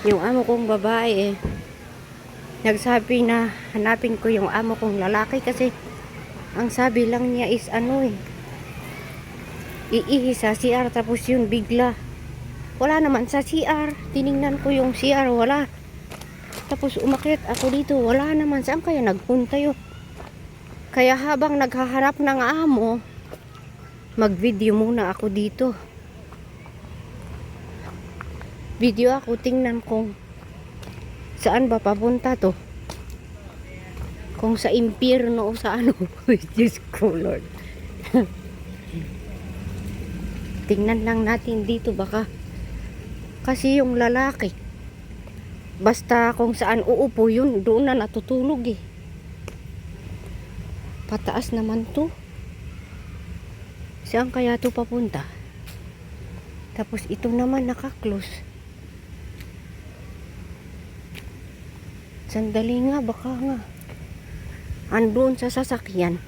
Yung amo kong babae nagsabi na hanapin ko yung amo kong lalaki kasi ang sabi lang niya is iihi sa CR, tapos yun bigla wala naman sa CR. Tiningnan ko yung CR, wala. Tapos umakyat ako dito, wala naman. Saan kaya nagpunta yun? Kaya habang naghahanap ng amo, mag-video muna ako dito. Video ako, tingnan kung saan ba papunta to. Kung sa impyerno o sa ano. Diyos ko Lord. Tingnan lang natin dito, baka kasi yung lalaki basta kung saan uupo yun, doon na natutulog eh. Pataas naman to. Saan kaya to papunta? Tapos ito naman naka-close. Sandali nga, baka nga andun sa sasakyan.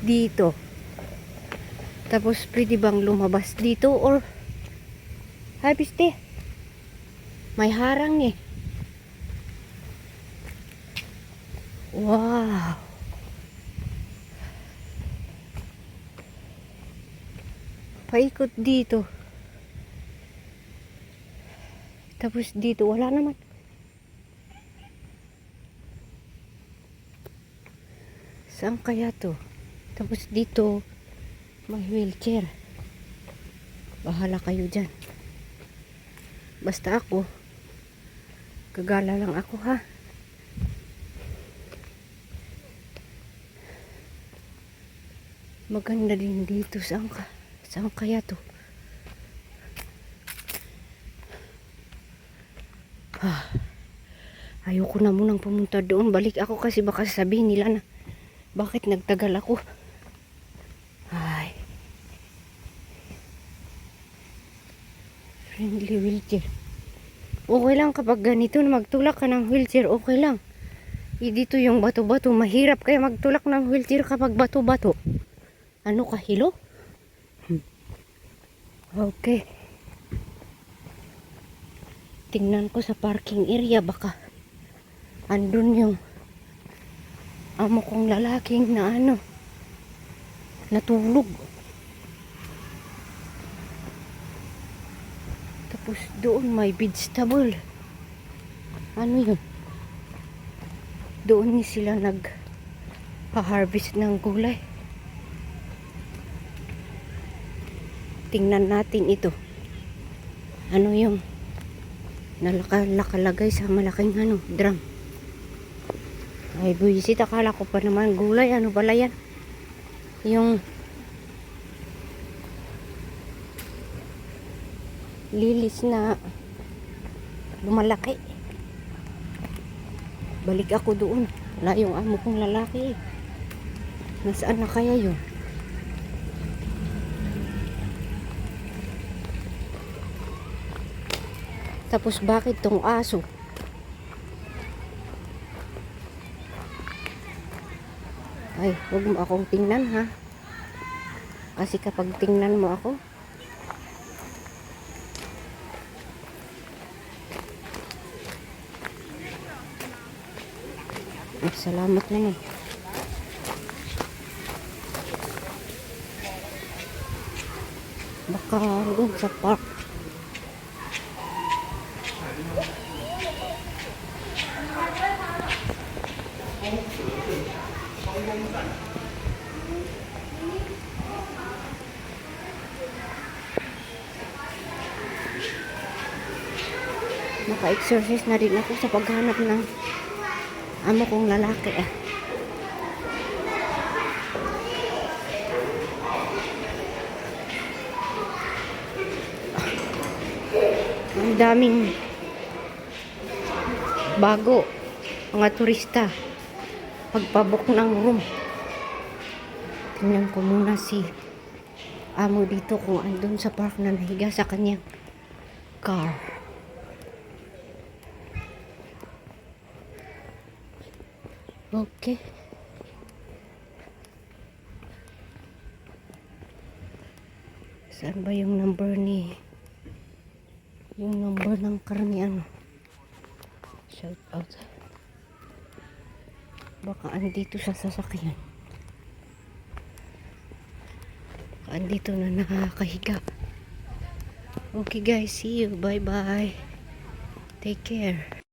Dito. Tapos pwede bang lumabas dito or hay piste. May harang eh. Wow. Paikot dito. Tapos dito wala naman. Saan kaya to? Tapos dito may wheelchair. Bahala kayo dyan. Basta ako, gagala lang ako ha. Maganda din dito. Saan kaya to? Ayoko na munang pumunta doon. Balik ako kasi baka sabihin nila na bakit nagtagal ako. Ay. Friendly wheelchair. Okay lang kapag ganito na magtulak ka ng wheelchair, okay lang. Dito yung bato-bato, mahirap kaya magtulak ng wheelchair kapag bato-bato. Ano ka, hilo? Okay. Tingnan ko sa parking area, baka andun yung amo kong lalaking na natulog. Tapos doon may vegetable. Ano yun? Doon sila nag-harvest ng gulay. Tingnan natin ito. Ano yung nakalagay sa malaking drum. Ay buwisit, akala ko pa naman gulay. Ano pala yan? Yung lilis na lumalaki. Balik ako doon. Wala yung amo kong lalaki. Nasaan na kaya yun? Tapos bakit tong aso? Ay, huwag mo akong tingnan ha. Kasi kapag tingnan mo ako, salamat naman. Baka doon sa park. Naka-exercise na rin ako sa paghanap ng amo kong lalaki Ang daming bago mga turista pagpabook ng room. Tingnan ko muna si amo dito kung andun sa park na nahiga sa kanyang car. Okay. Saan ba yung number ni... Yung number ng karni ano? Shout out. Baka andito sa sasakyan. Baka andito na nakakahiga. Okay guys, see you. Bye bye. Take care.